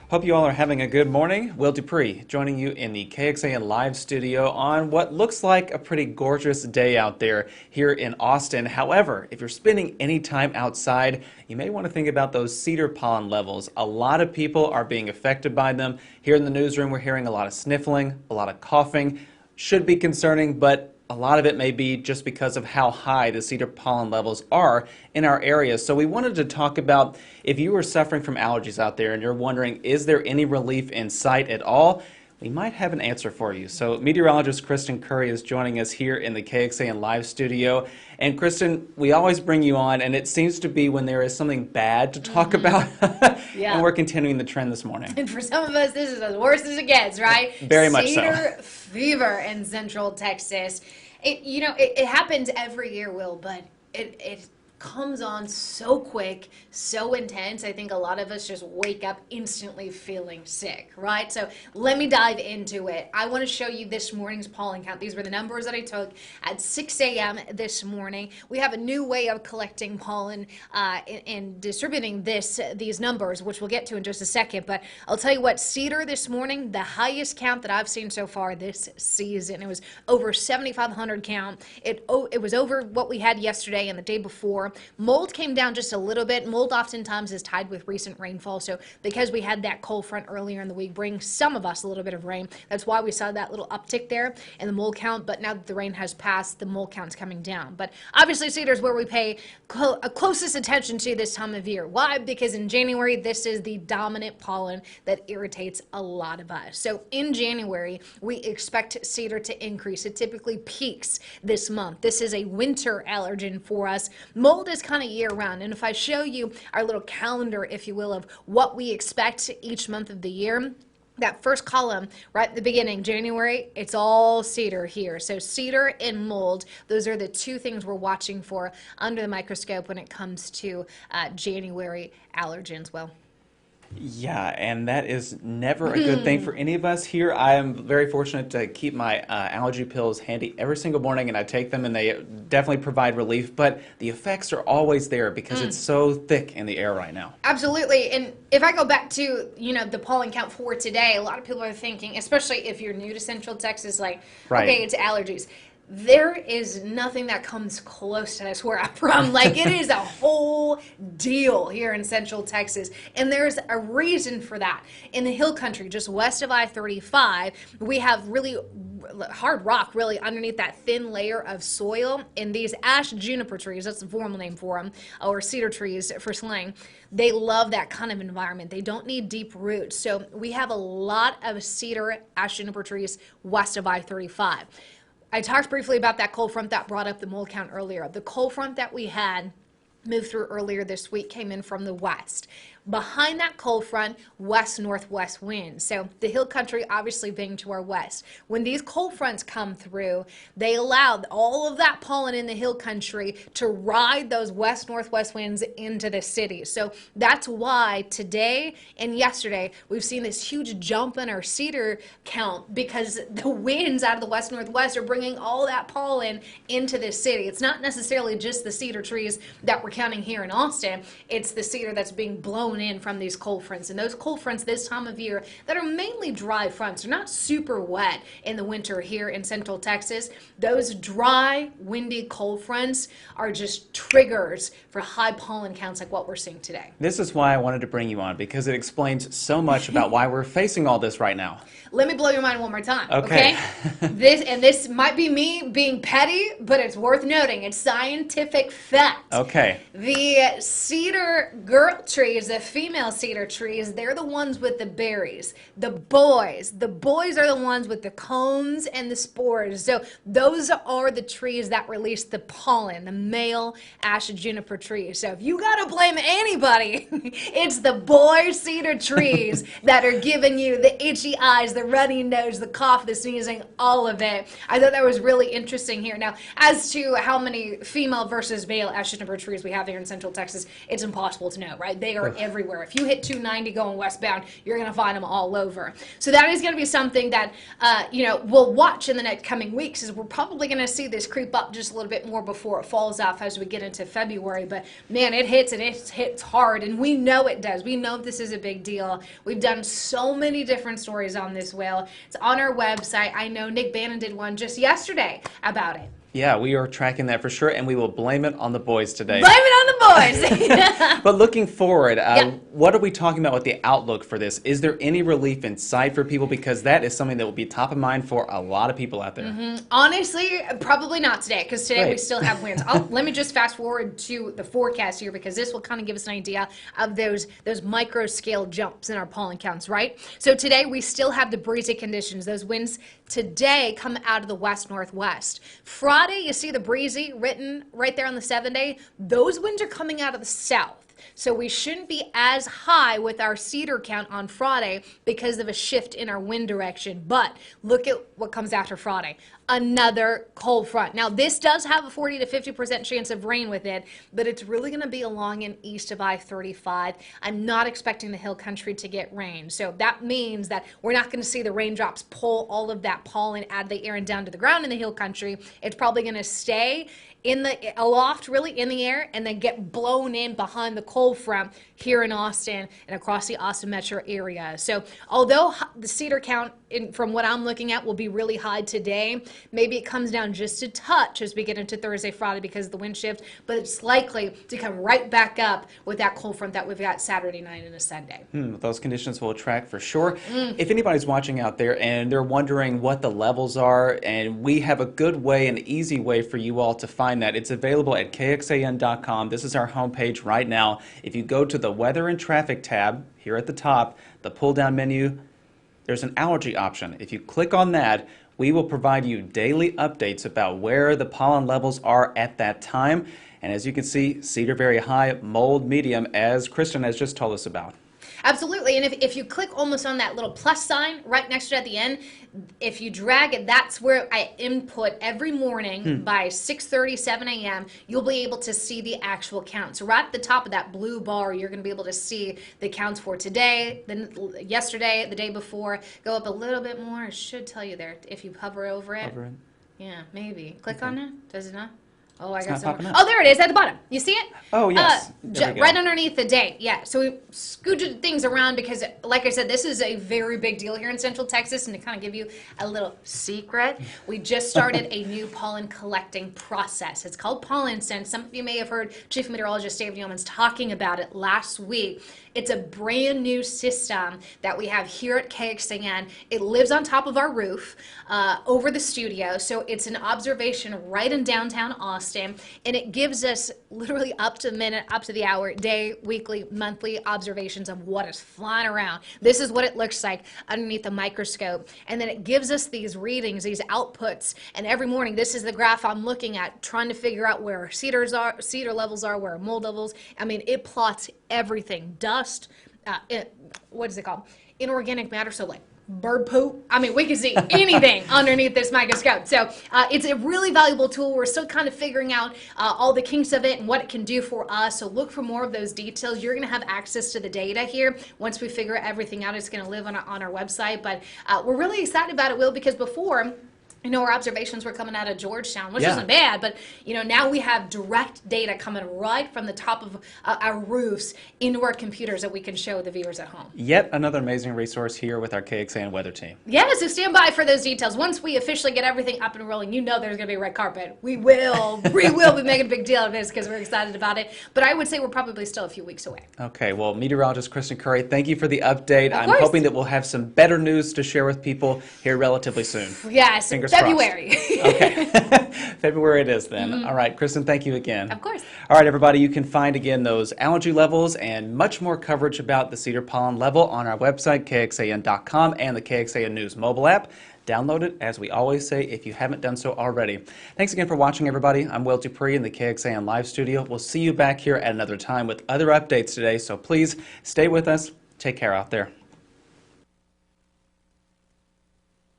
Hope you all are having a good morning. Will Dupree joining you in the KXAN live studio on what looks like a pretty gorgeous day out there here in Austin. However, if you're spending any time outside, you may want to think about those cedar pollen levels. A lot of people are being affected by them. Here in the newsroom, we're hearing a lot of sniffling, a lot of coughing. Should be concerning, but a lot of it may be just because of how high the cedar pollen levels are in our area. So we wanted to talk about if you are suffering from allergies out there and you're wondering, is there any relief in sight at all? We might have an answer for you. So meteorologist Kristen Curry is joining us here in the KXAN live studio. And Kristen, we always bring you on, and it seems to be when there is something bad to talk about. Yeah. And we're continuing the trend this morning. And for some of us, this is as worse as it gets, right? Very much so. Cedar fever in Central Texas. It happens every year, Will, but it comes on so quick, so intense. I think a lot of us just wake up instantly feeling sick, right? So let me dive into it. I want to show you this morning's pollen count. These were the numbers that I took at 6 a.m. this morning. We have a new way of collecting pollen and distributing these numbers, which we'll get to in just a second. But I'll tell you what, cedar this morning, the highest count that I've seen so far this season. It was over 7,500 count. It was over what we had yesterday and the day before. Mold came down just a little bit. Mold oftentimes is tied with recent rainfall. So because we had that cold front earlier in the week bring some of us a little bit of rain, that's why we saw that little uptick there in the mold count. But now that the rain has passed, the mold count's coming down. But obviously cedar is where we pay closest attention to this time of year. Why? Because in January, this is the dominant pollen that irritates a lot of us. So in January, we expect cedar to increase. It typically peaks this month. This is a winter allergen for us. Mold is kind of year-round, and if I show you our little calendar, if you will, of what we expect each month of the year, that first column right at the beginning, January, it's all cedar here. So cedar and mold, those are the two things we're watching for under the microscope when it comes to January allergens. Well, yeah, and that is never a good thing for any of us here. I am very fortunate to keep my allergy pills handy every single morning, and I take them, and they definitely provide relief, but the effects are always there because it's so thick in the air right now. Absolutely. And if I go back to, the pollen count for today, a lot of people are thinking, especially if you're new to Central Texas, like, Right. Okay, it's allergies. There is nothing that comes close to this where I'm from. Like, it is a whole deal here in Central Texas. And there's a reason for that. In the hill country, just west of I-35, we have really hard rock really underneath that thin layer of soil. And these ash juniper trees, that's the formal name for them, or cedar trees for slang, they love that kind of environment. They don't need deep roots. So we have a lot of cedar ash juniper trees west of I-35. I talked briefly about that cold front that brought up the mold count earlier. The cold front that we had moved through earlier this week came in from the west. Behind that cold front, west-northwest winds. So the hill country obviously being to our west. When these cold fronts come through, they allow all of that pollen in the hill country to ride those west-northwest winds into the city. So that's why today and yesterday we've seen this huge jump in our cedar count because the winds out of the west-northwest are bringing all that pollen into the city. It's not necessarily just the cedar trees that we're counting here in Austin. It's the cedar that's being blown in from these cold fronts. And those cold fronts this time of year that are mainly dry fronts, they're not super wet in the winter here in Central Texas. Those dry, windy cold fronts are just triggers for high pollen counts like what we're seeing today. This is why I wanted to bring you on, because it explains so much about why we're facing all this right now. Let me blow your mind one more time, okay? This might be me being petty, but it's worth noting. It's scientific fact. Okay. The cedar girl trees, the female cedar trees, they're the ones with the berries. The boys are the ones with the cones and the spores. So those are the trees that release the pollen, the male ash juniper trees. So if you gotta blame anybody, it's the boy cedar trees that are giving you the itchy eyes, the runny nose, the cough, the sneezing, all of it. I thought that was really interesting here. Now, as to how many female versus male ash juniper trees we have here in Central Texas, it's impossible to know, right? They are everywhere. If you hit 290 going westbound, you're going to find them all over. So that is going to be something that, we'll watch in the next coming weeks, is we're probably going to see this creep up just a little bit more before it falls off as we get into February. But man, it hits, and it hits hard, and we know it does. We know this is a big deal. We've done so many different stories on this whale. It's on our website. I know Nick Bannon did one just yesterday about it. Yeah, we are tracking that for sure, and we will blame it on the boys today. Blame it on the boys! But looking forward, what are we talking about with the outlook for this? Is there any relief in sight for people? Because that is something that will be top of mind for a lot of people out there. Honestly, probably not today, because today we still have winds. Let me just fast forward to the forecast here, because this will kind of give us an idea of those micro scale jumps in our pollen counts, right? So today we still have the breezy conditions. Those winds today come out of the west-northwest. Friday, you see the breezy written right there on the 7-day. Those winds are coming out of the south. So we shouldn't be as high with our cedar count on Friday because of a shift in our wind direction. But look at what comes after Friday. Another cold front. Now, this does have a 40 to 50% chance of rain with it, but it's really going to be along and east of I-35. I'm not expecting the hill country to get rain. So that means that we're not going to see the raindrops pull all of that pollen out of the air and down to the ground in the hill country. It's probably going to stay in the aloft, really in the air, and then get blown in behind the cold front here in Austin and across the Austin metro area. So although the cedar count, from what I'm looking at, will be really high today, maybe it comes down just a touch as we get into Thursday, Friday because of the wind shift, but it's likely to come right back up with that cold front that we've got Saturday night and a Sunday. Those conditions will track for sure. If anybody's watching out there and they're wondering what the levels are, and we have a good way, an easy way for you all to find that. It's available at kxan.com. This is our homepage right now. If you go to the Weather and Traffic tab here at the top, the pull-down menu, there's an allergy option. If you click on that, we will provide you daily updates about where the pollen levels are at that time. And as you can see, cedar very high, mold medium, as Kristen has just told us about. Absolutely, and if you click almost on that little plus sign right next to it at the end, if you drag it, that's where I input every morning by 6:30, 7 a.m. You'll be able to see the actual count. So right at the top of that blue bar, you're going to be able to see the counts for today, then yesterday, the day before. Go up a little bit more. It should tell you there if you hover over it. Hover it. Yeah, maybe. Click on it. Does it not? Oh, I got not some popping more. up. Oh, there it is at the bottom. You see it? Oh, yes. There we go. Right underneath the date. Yeah. So we scooted things around because, like I said, this is a very big deal here in Central Texas. And to kind of give you a little secret, we just started a new pollen collecting process. It's called Pollen Sense. Some of you may have heard Chief Meteorologist David Yeomans talking about it last week. It's a brand new system that we have here at KXAN. It lives on top of our roof over the studio. So it's an observation right in downtown Austin. And it gives us literally up to the minute, up to the hour, day, weekly, monthly observations of what is flying around. This is what it looks like underneath the microscope. And then it gives us these readings, these outputs. And every morning, this is the graph I'm looking at, trying to figure out where our cedar levels are, where our mold levels. I mean, it plots everything. Dust, what is it called? Inorganic matter, so like bird poop. I mean, we can see anything underneath this microscope. So it's a really valuable tool. We're still kind of figuring out all the kinks of it and what it can do for us. So look for more of those details. You're going to have access to the data here. Once we figure everything out, it's going to live on our website. But we're really excited about it, Will, because before, our observations were coming out of Georgetown, which isn't bad, but, now we have direct data coming right from the top of our roofs into our computers that we can show the viewers at home. Yet another amazing resource here with our KXAN weather team. Yeah, so stand by for those details. Once we officially get everything up and rolling, there's going to be a red carpet. We will be making a big deal of this because we're excited about it. But I would say we're probably still a few weeks away. Okay, well, meteorologist Kristen Curry, thank you for the update. Of I'm course. hoping that we'll have some better news to share with people here relatively soon. Yes, Fingers February. Okay. February it is then. All right, Kristen, thank you again. Of course. All right, everybody, you can find again those allergy levels and much more coverage about the cedar pollen level on our website, kxan.com, and the KXAN News mobile app. Download it, as we always say, if you haven't done so already. Thanks again for watching, everybody. I'm Will Dupree in the KXAN Live Studio. We'll see you back here at another time with other updates today, so please stay with us. Take care out there.